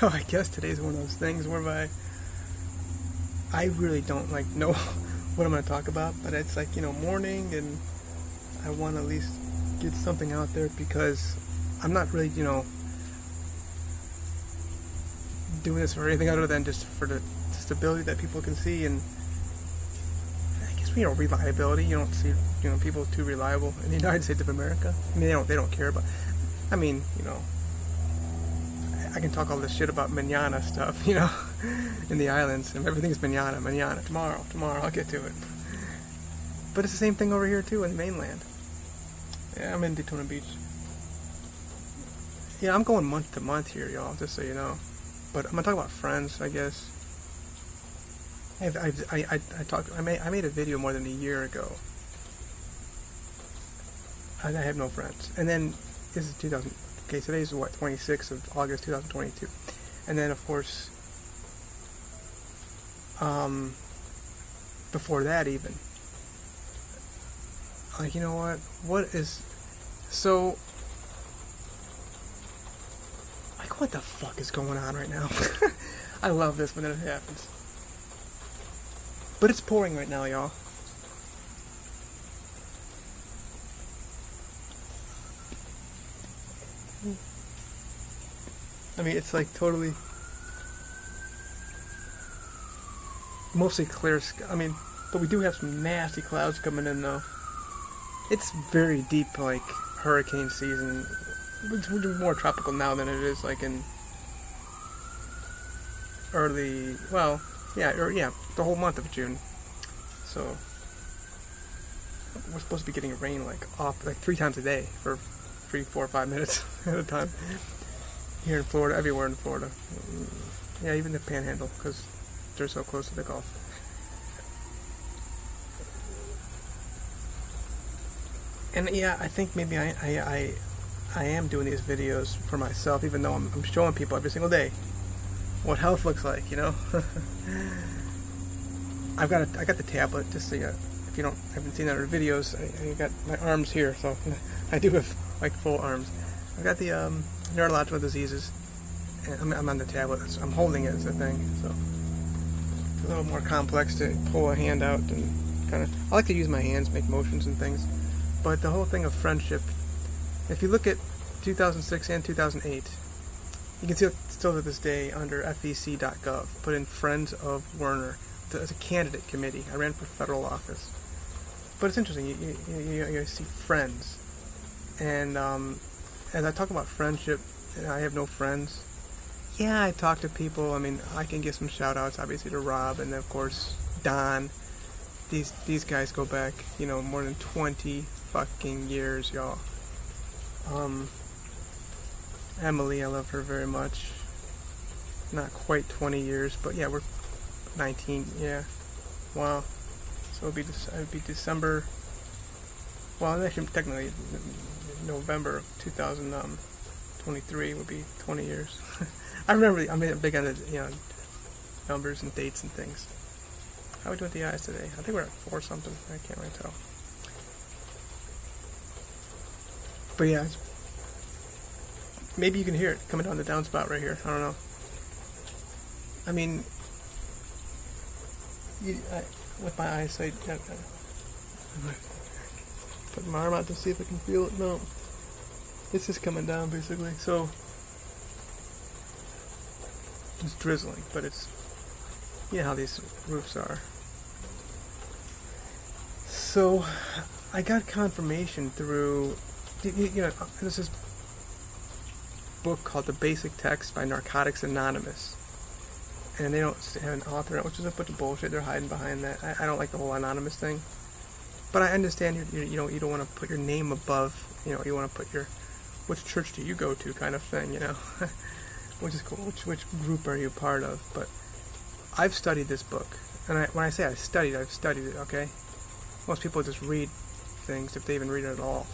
So I guess today's one of those things whereby I really don't like know what I'm going to talk about, but it's like, morning, and I want to at least get something out there because I'm not really, doing this for anything other than just for the stability that people can see, and I guess, reliability. You don't see, people too reliable in the United States of America. I mean, they don't care about, I mean, I can talk all this shit about manana stuff, in the islands, and everything's manana, tomorrow, I'll get to it. But it's the same thing over here too in the mainland. Yeah, I'm in Daytona Beach. Yeah, I'm going month to month here, y'all, just so you know. But I'm gonna talk about friends, I guess. I made a video more than a year ago. I have no friends. And then this is 2000. Okay, today's what, 26th of August 2022. And then of course, before that even, like, what the fuck is going on right now? I love this when it happens. But it's pouring right now, y'all. I mean, it's like totally, mostly clear sky. I mean, but we do have some nasty clouds coming in though. It's very deep, like hurricane season. We're more tropical now than it is like in early, the whole month of June. So we're supposed to be getting rain like 3 times a day for 3, 4, 5 minutes at a time. Here in Florida, everywhere in Florida. Yeah, even the Panhandle, because they're so close to the Gulf. And yeah, I think maybe I am doing these videos for myself, even though I'm showing people every single day what health looks like, I got the tablet, just so if you haven't seen other videos, I got my arms here, so I do have like full arms. I got the neurological diseases, and I'm on the tablet. I'm holding it as a thing, so it's a little more complex to pull a hand out and kind of. I like to use my hands, make motions and things, but the whole thing of friendship. If you look at 2006 and 2008, you can see still to this day under fec.gov, put in Friends of Werner as a candidate committee. I ran for federal office, but it's interesting. You see friends, and as I talk about friendship, I have no friends. Yeah, I talk to people. I mean, I can give some shout outs, obviously, to Rob, and then, of course, Don. These guys go back, more than 20 fucking years, y'all. Emily, I love her very much. Not quite 20 years, but yeah, we're 19, yeah. Wow. So it'd be December, well, actually, technically, November of 2023 would be 20 years. I'm big on the, numbers and dates and things. How are we doing with the eyes today? I think we're at 4 something. I can't really tell. But yeah, maybe you can hear it coming down the downspout right here. I don't know. I mean, with my eyesight, put my arm out to see if I can feel it. No, it's just coming down basically. So it's drizzling, but it's, how these roofs are. So I got confirmation through, there's this book called The Basic Text by Narcotics Anonymous, and they don't have an author, which is a bunch of bullshit. They're hiding behind that. I don't like the whole anonymous thing, but I understand you don't want to put your name above, you want to put your, which church do you go to kind of thing, which is cool. Which group are you part of? But I've studied this book, and when I say I've studied it, okay? Most people just read things, if they even read it at all.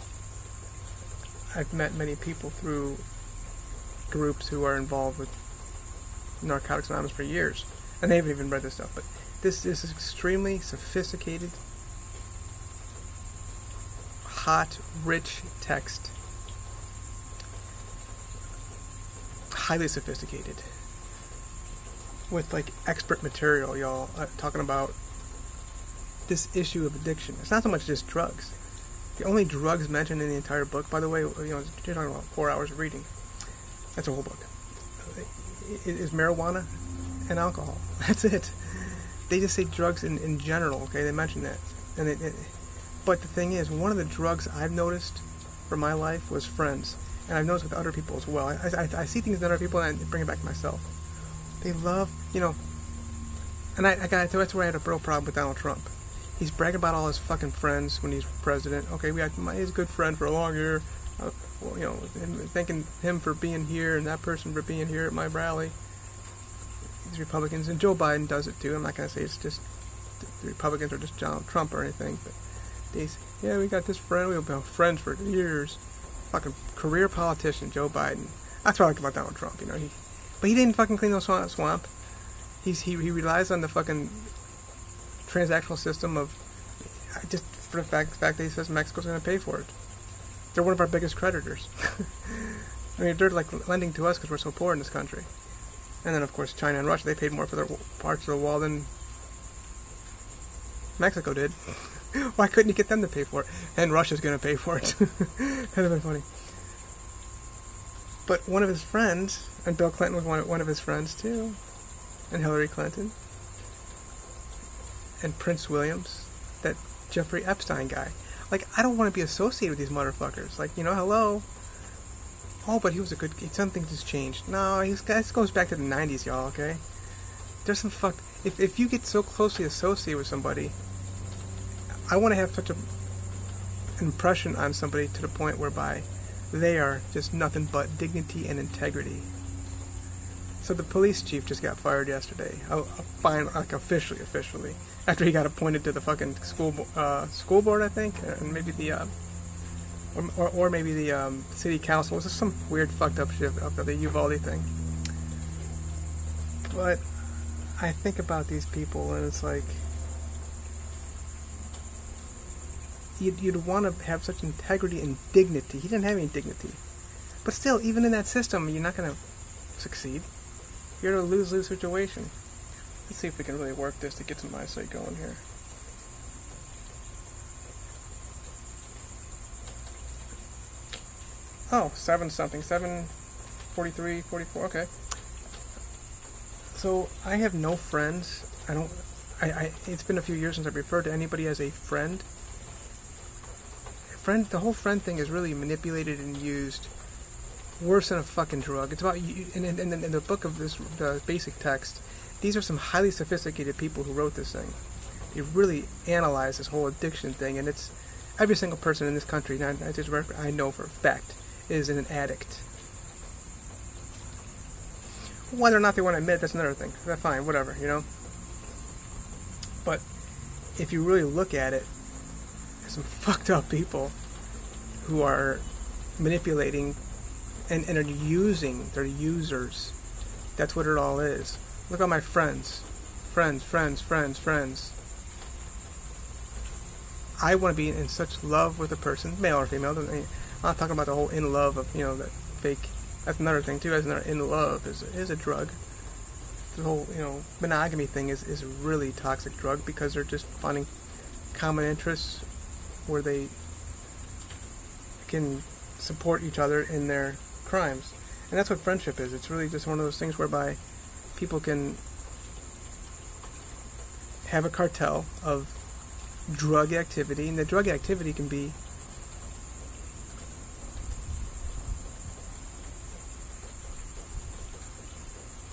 I've met many people through groups who are involved with Narcotics Anonymous for years, and they haven't even read this stuff. But this is extremely sophisticated, hot, rich text. Highly sophisticated. with like expert material, y'all, talking about this issue of addiction. It's not so much just drugs. The only drugs mentioned in the entire book, by the way, you're talking about 4 hours of reading. That's a whole book. Is marijuana and alcohol. That's it. They just say drugs in general, okay? They mention that. But the thing is, one of the drugs I've noticed for my life was friends. And I've noticed with other people as well. I see things in other people and I bring it back to myself. They love, and that's where I had a real problem with Donald Trump. He's bragging about all his fucking friends when he's president. Okay, he's a good friend for a long year. Thanking him for being here and that person for being here at my rally. These Republicans, and Joe Biden does it too. I'm not going to say it's just the Republicans or just Donald Trump or anything, but we got this friend. We've been friends for years. Fucking career politician, Joe Biden. That's what I like about Donald Trump, But he didn't fucking clean the swamp. He relies on the fucking transactional system of just for the fact that he says Mexico's going to pay for it. They're one of our biggest creditors. I mean, they're like lending to us because we're so poor in this country. And then, of course, China and Russia, they paid more for their parts of the wall than Mexico did. Why couldn't you get them to pay for it? And Russia's going to pay for it. That'd have been funny. But one of his friends, and Bill Clinton was one of his friends too, and Hillary Clinton, and Prince Williams, that Jeffrey Epstein guy. Like, I don't want to be associated with these motherfuckers. Like, hello. Oh, but he was a good... Something just changed. No, this goes back to the 90s, y'all, okay? There's some fuck... If you get so closely associated with somebody, I want to have such an impression on somebody to the point whereby they are just nothing but dignity and integrity. So the police chief just got fired yesterday. Like officially. After he got appointed to the fucking school board, I think, and maybe the or maybe the city council. It was just some weird fucked up shit of the Uvalde thing. But I think about these people, and it's like you'd want to have such integrity and dignity. He didn't have any dignity, but still, even in that system, you're not going to succeed. You're in a lose-lose situation. Let's see if we can really work this to get some eyesight going here. Oh, 7-something. 7:43, 44, okay. So, I have no friends. It's been a few years since I've referred to anybody as a friend. The whole friend thing is really manipulated and used worse than a fucking drug. It's about, in the book of the basic text, these are some highly sophisticated people who wrote this thing. They really analyze this whole addiction thing, and it's every single person in this country, and I know for a fact, is an addict. Whether or not they want to admit it, that's another thing. That's fine, whatever, But if you really look at it, there's some fucked up people who are manipulating and are using, they're users. That's what it all is. Look at my friends. Friends. I want to be in such love with a person, male or female. I'm not talking about the whole in love of, that fake. That's another thing too. As another in love is a drug. The whole, monogamy thing is a really toxic drug because they're just finding common interests where they can support each other in their crimes. And that's what friendship is. It's really just one of those things whereby people can have a cartel of drug activity, and the drug activity can be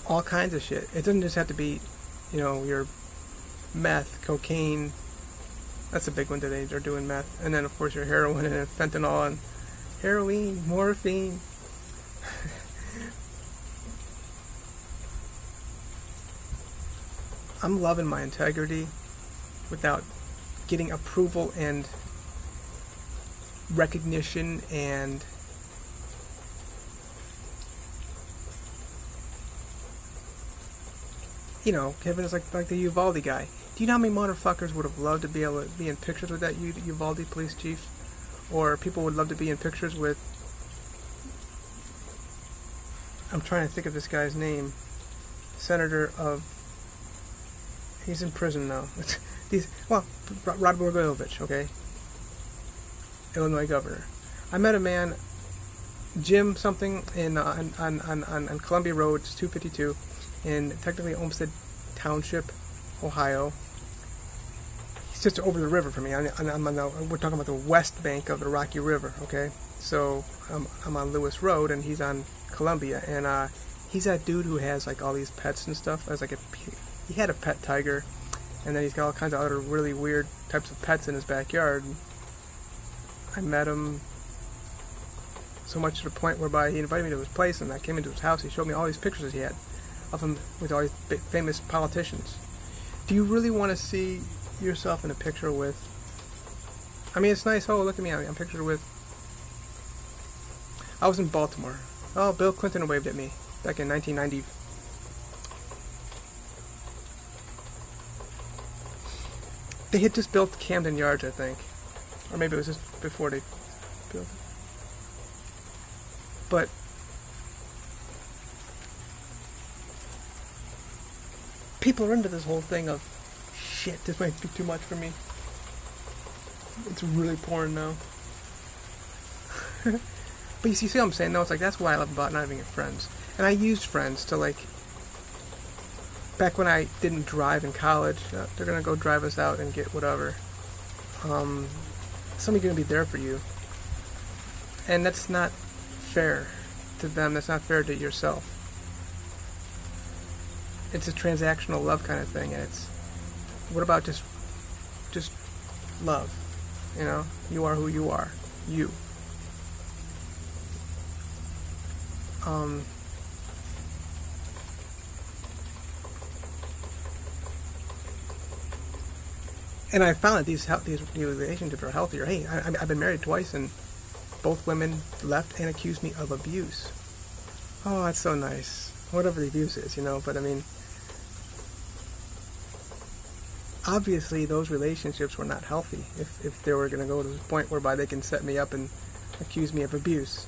all kinds of shit. It doesn't just have to be, your meth, cocaine. That's a big one today. They're doing meth. And then, of course, your heroin and fentanyl and heroin, morphine. I'm loving my integrity without getting approval and recognition and Kevin is like the Uvalde guy. Do you know how many motherfuckers would have loved to be able to be in pictures with that Uvalde police chief? Or people would love to be in pictures with... I'm trying to think of this guy's name. senator of, he's in prison now. Rod Blagojevich, okay? Illinois governor. I met a man, Jim something, on Columbia Road, it's 252, in technically Olmsted Township, Ohio. He's just over the river from me. We're talking about the west bank of the Rocky River, okay? So I'm on Lewis Road, and he's on Columbia, and he's that dude who has like all these pets and stuff. He had a pet tiger, and then he's got all kinds of other really weird types of pets in his backyard. I met him so much to the point whereby he invited me to his place, and I came into his house. He showed me all these pictures he had of him with all these big, famous politicians. Do you really want to see yourself in a picture with? I mean, it's nice. Oh, look at me! I'm pictured with. I was in Baltimore. Oh, Bill Clinton waved at me back in 1990. They had just built Camden Yards, I think, or maybe it was just before they built it. But people are into this whole thing of, shit, this might be too much for me. It's really pouring now. But you see what I'm saying? No, it's like, that's what I love about not having friends. And I used friends to, like, back when I didn't drive in college, they're going to go drive us out and get whatever. Somebody's going to be there for you. And that's not fair to them. That's not fair to yourself. It's a transactional love kind of thing. And it's, what about just love? You know, you are who you are. You. And I found that these relationships are healthier. Hey, I've been married twice, and both women left and accused me of abuse. Oh, that's so nice. Whatever the abuse is, you know. But I mean, obviously, those relationships were not healthy. If they were going to go to the point whereby they can set me up and accuse me of abuse,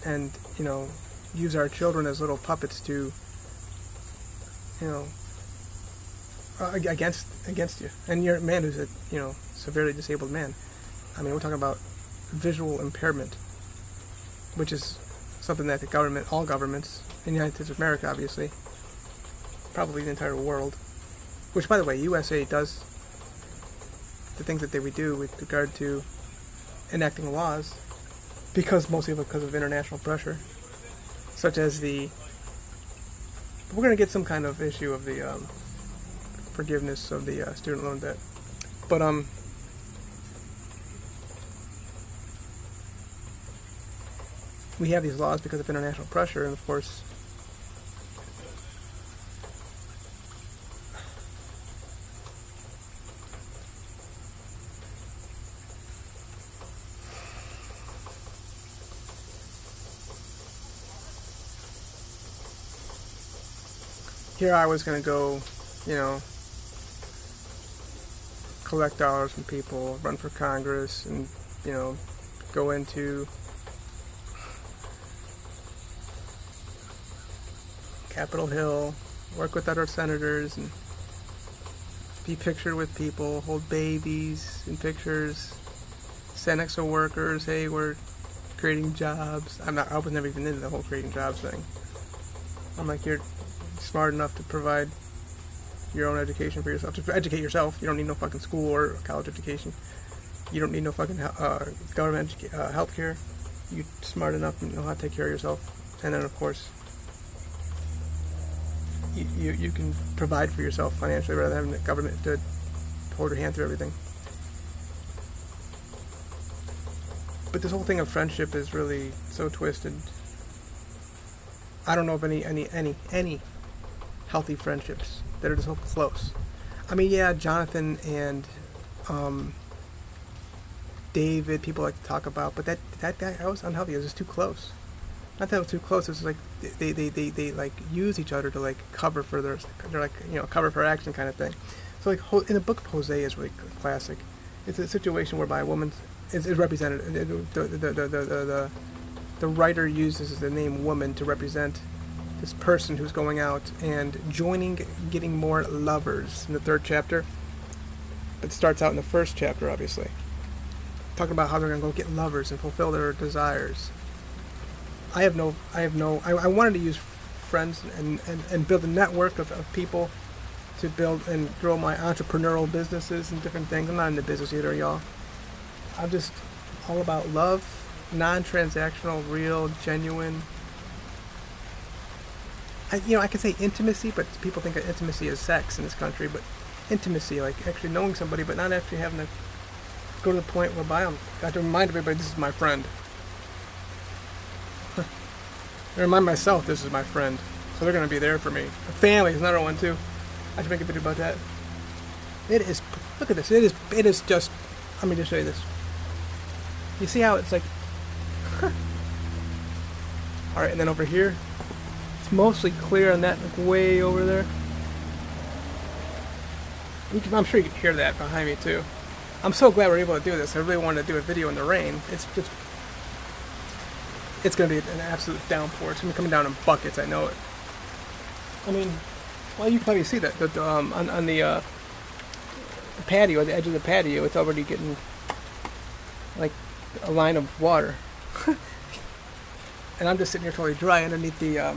and you know, use our children as little puppets to, you know, against you. And you're a man who's a, you know, severely disabled man. I mean, we're talking about visual impairment, which is something that all governments in the United States of America, obviously, probably the entire world, which, by the way, USA does the things that we do with regard to enacting laws, mostly because of international pressure, such as we're going to get some kind of issue of the forgiveness of the student loan debt. But we have these laws because of international pressure, and of course here I was going to go, you know, collect dollars from people, run for Congress, and, you know, go into Capitol Hill, work with other senators, and be pictured with people, hold babies in pictures, stand next to workers, hey, we're creating jobs. I was never even into the whole creating jobs thing. I'm like, you're smart enough to provide your own education for yourself, to educate yourself. You don't need no fucking school or college education. You don't need no fucking government health care. You're smart enough and know how to take care of yourself. And then, of course, you can provide for yourself financially rather than having the government to hold your hand through everything. But this whole thing of friendship is really so twisted. I don't know of any healthy friendships that are just so close. I mean, yeah, Jonathan and David, people like to talk about, but that guy, I was unhealthy. It was just too close. Not that it was too close. It was like they like use each other to like cover for they're like, you know, cover for action kind of thing. So like in the book of Hosea is really classic. It's a situation whereby a woman is represented. The writer uses the name woman to represent this person who's going out and getting more lovers in the 3rd chapter. It starts out in the 1st chapter, obviously. Talking about how they're going to go get lovers and fulfill their desires. I wanted to use friends and build a network of people to build and grow my entrepreneurial businesses and different things. I'm not in the business either, y'all. I'm just all about love, non-transactional, real, genuine. I can say intimacy, but people think that intimacy is sex in this country. But intimacy, like actually knowing somebody, but not actually having to go to the point whereby I have to remind everybody this is my friend. I remind myself this is my friend, so they're going to be there for me. Family is another one too. I should make a video about that. It is. Look at this. It is just. Let me just show you this. You see how it's like. All right, and then over here, it's mostly clear on that, like way over there. I'm sure you can hear that behind me too. I'm so glad we're able to do this. I really wanted to do a video in the rain. It's going to be an absolute downpour. It's going to be coming down in buckets. I know it. I mean, well, you can probably see that on the patio, at the edge of the patio, it's already getting like a line of water. And I'm just sitting here totally dry underneath the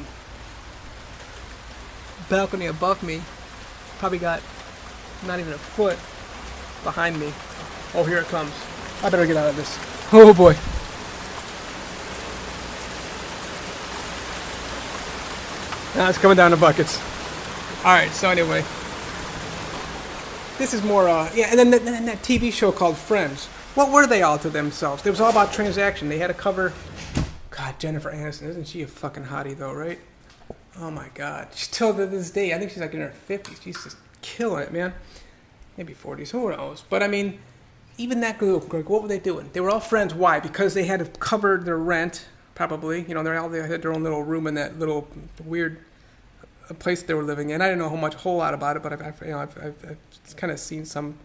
balcony above me. Probably got not even a foot behind me. Oh, here it comes. I better get out of this. Oh boy. Now it's coming down to buckets. Alright, so anyway. This is more, and then that TV show called Friends. What were they all to themselves? It was all about transaction. They had to cover... God, Jennifer Aniston, isn't she a fucking hottie though, right? Oh my God. Still to this day, I think she's like in her 50s. She's just killing it, man. Maybe 40s, who knows? But I mean, even that group, what were they doing? They were all friends. Why? Because they had to cover their rent, probably. You know, they had their own little room in that little weird place they were living in. I didn't know a whole lot about it, but I've kind of seen some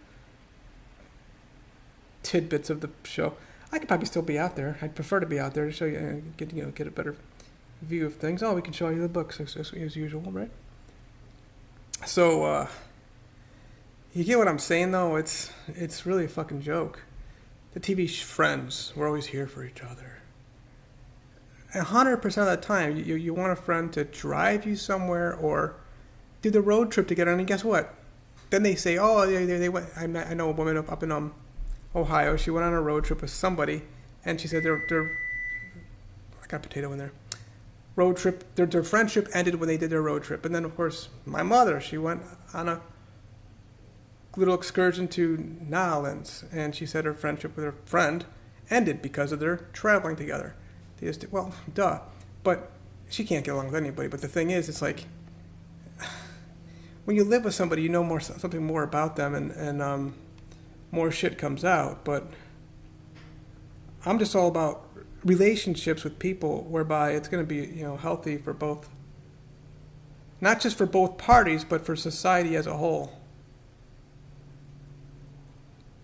tidbits of the show. I could probably still be out there. I'd prefer to be out there to show you, get a better view of things. Oh, we can show you the books as usual, right? So, you get what I'm saying, though? It's really a fucking joke. The TV Friends, we're always here for each other. 100% of the time, you want a friend to drive you somewhere or do the road trip together, and guess what? Then they say, oh, they went. I know a woman up in Ohio. She went on a road trip with somebody, and she said they're I got a potato in there. Road trip. Their friendship ended when they did their road trip, and then of course my mother. She went on a little excursion to Nolans, and she said her friendship with her friend ended because of their traveling together. They just well, duh. But she can't get along with anybody. But the thing is, it's like when you live with somebody, you know something more about them, and more shit comes out. But I'm just all about relationships with people whereby it's going to be, healthy for both, not just for both parties, but for society as a whole.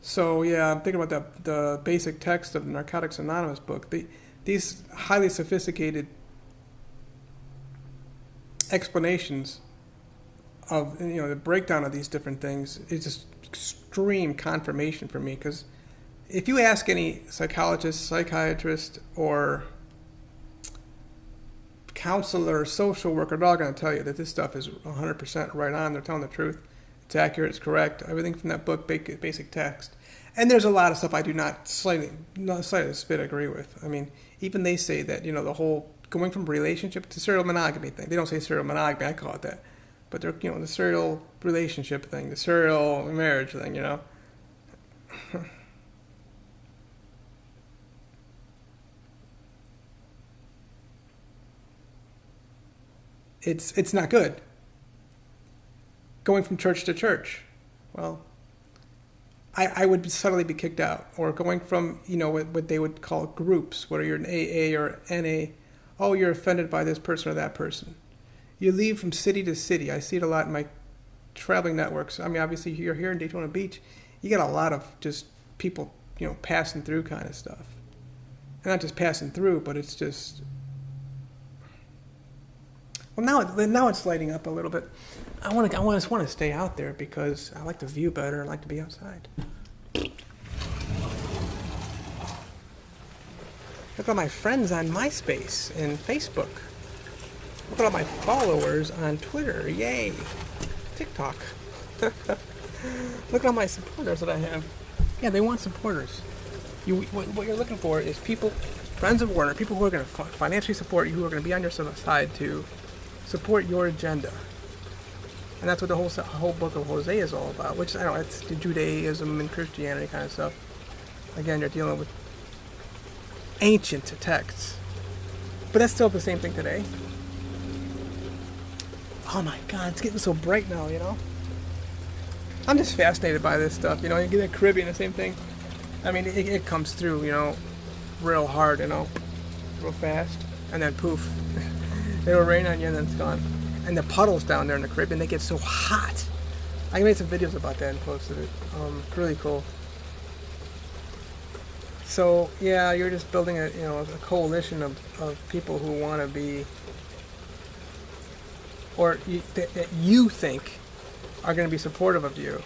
So yeah, I'm thinking about the basic text of the Narcotics Anonymous book. These highly sophisticated explanations of the breakdown of these different things is just extreme confirmation for me, because if you ask any psychologist, psychiatrist, or counselor, social worker, they're all going to tell you that this stuff is 100% right on. They're telling the truth. It's accurate. It's correct. Everything from that book, basic text. And there's a lot of stuff I do not slightly agree with. I mean, even they say that, the whole going from relationship to serial monogamy thing. They don't say serial monogamy. I call it that. But they're, the serial relationship thing, the serial marriage thing, It's not good. Going from church to church, well, I would suddenly be kicked out. Or going from, what they would call groups, whether you're an AA or NA, oh, you're offended by this person or that person. You leave from city to city. I see it a lot in my traveling networks. I mean, obviously, you're here in Daytona Beach. You get a lot of just people, passing through kind of stuff. And not just passing through, but it's just Well, now it's lighting up a little bit. I just want to stay out there because I like the view better. I like to be outside. Look at all my friends on MySpace and Facebook. Look at all my followers on Twitter. Yay. TikTok. Look at all my supporters that I have. Yeah, they want supporters. What you're looking for is people, friends of Warner, people who are going to financially support you, who are going to be on your side to support your agenda. And that's what the whole book of Hosea is all about, which, I don't know, it's the Judaism and Christianity kind of stuff. Again, you're dealing with ancient texts. But that's still the same thing today. Oh my God, it's getting so bright now, you know? I'm just fascinated by this stuff, you know? You get in the Caribbean, the same thing. I mean, it comes through, you know, real hard, you know, real fast, and then poof. It'll rain on you and then it's gone. And the puddles down there in the Caribbean, they get so hot. I made some videos about that and posted it. Really cool. So yeah, you're just building a coalition of people who want to be, or that you think are going to be supportive of you.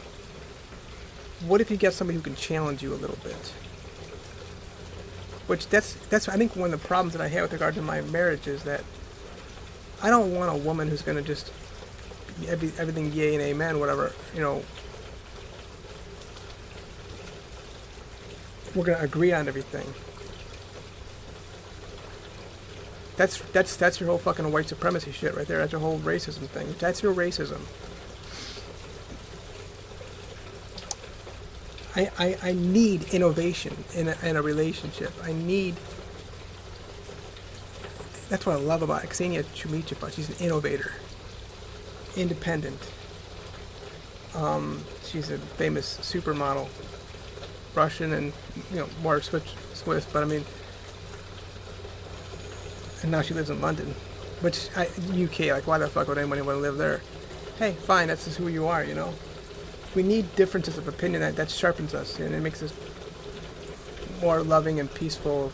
What if you get somebody who can challenge you a little bit? Which that's I think one of the problems that I have with regard to my marriage is that I don't want a woman who's going to just everything yay and amen, whatever, you know. We're going to agree on everything. That's your whole fucking white supremacy shit right there. That's your whole racism thing. That's your racism. I need innovation in a relationship. That's what I love about Ksenia Chumicheva. She's an innovator, independent. She's a famous supermodel, Russian and more Swiss, but I mean, and now she lives in London, which UK. Like, why the fuck would anybody want to live there? Hey, fine, that's just who you are, you know. We need differences of opinion that sharpens us, and it makes us more loving and peaceful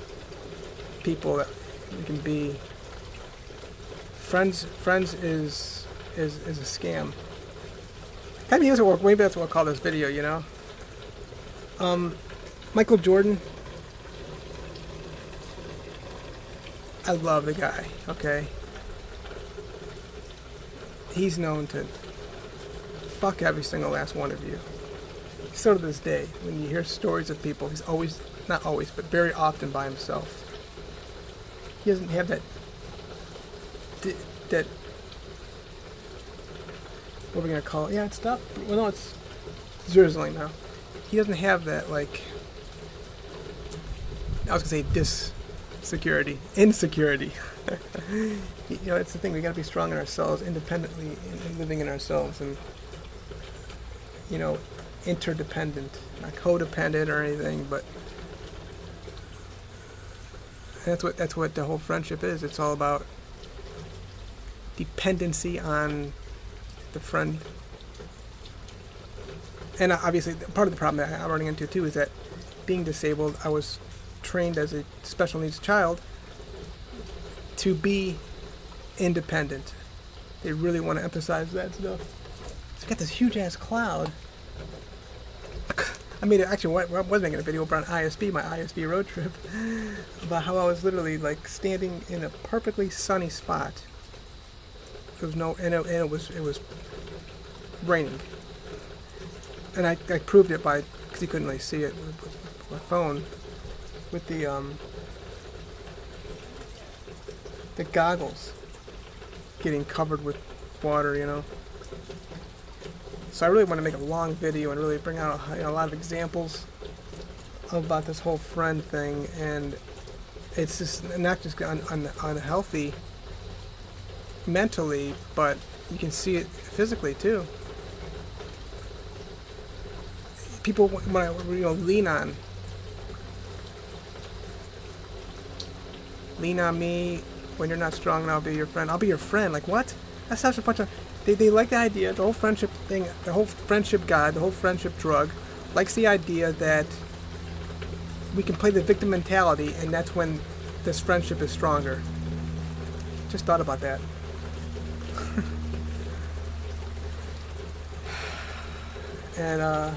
people that we can be. Friends is a scam. Maybe that's what we'll call this video, you know. Michael Jordan, I love the guy, okay? He's known to fuck every single last one of you. So to this day, when you hear stories of people, he's always, not always, but very often by himself. He doesn't have that what are we gonna call it? Yeah, it's not. Well, no, it's drizzling now. He doesn't have that, like, I was gonna say insecurity. You know, it's the thing. We gotta be strong in ourselves, independently, and living in ourselves, and interdependent, not codependent or anything, but that's what the whole friendship is. It's all about dependency on the friend. And obviously, part of the problem that I'm running into too is that being disabled, I was trained as a special needs child to be independent. They really want to emphasize that stuff. So I got this huge ass cloud. I made it, actually, I was making a video about my ISB road trip, about how I was literally like standing in a perfectly sunny spot. There was it was raining. And I proved it because you couldn't really see it with my phone, with the goggles getting covered with water, you know. So I really want to make a long video and really bring out a lot of examples about this whole friend thing, and it's just not just unhealthy mentally, but you can see it physically too. People want to lean on me when you're not strong, and I'll be your friend. I'll be your friend. Like, what? That's such a bunch of. They like the idea, the whole friendship thing, the whole friendship guide, the whole friendship drug, likes the idea that we can play the victim mentality, and that's when this friendship is stronger. Just thought about that. And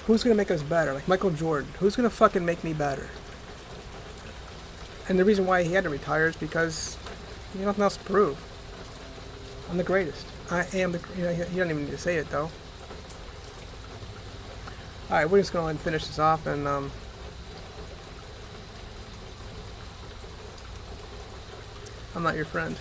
who's gonna make us better? Like Michael Jordan. Who's gonna fucking make me better? And the reason why he had to retire is because he had nothing else to prove. I'm the greatest. I am the. You don't even need to say it though. All right, we're just gonna go ahead and finish this off, and I'm not your friend.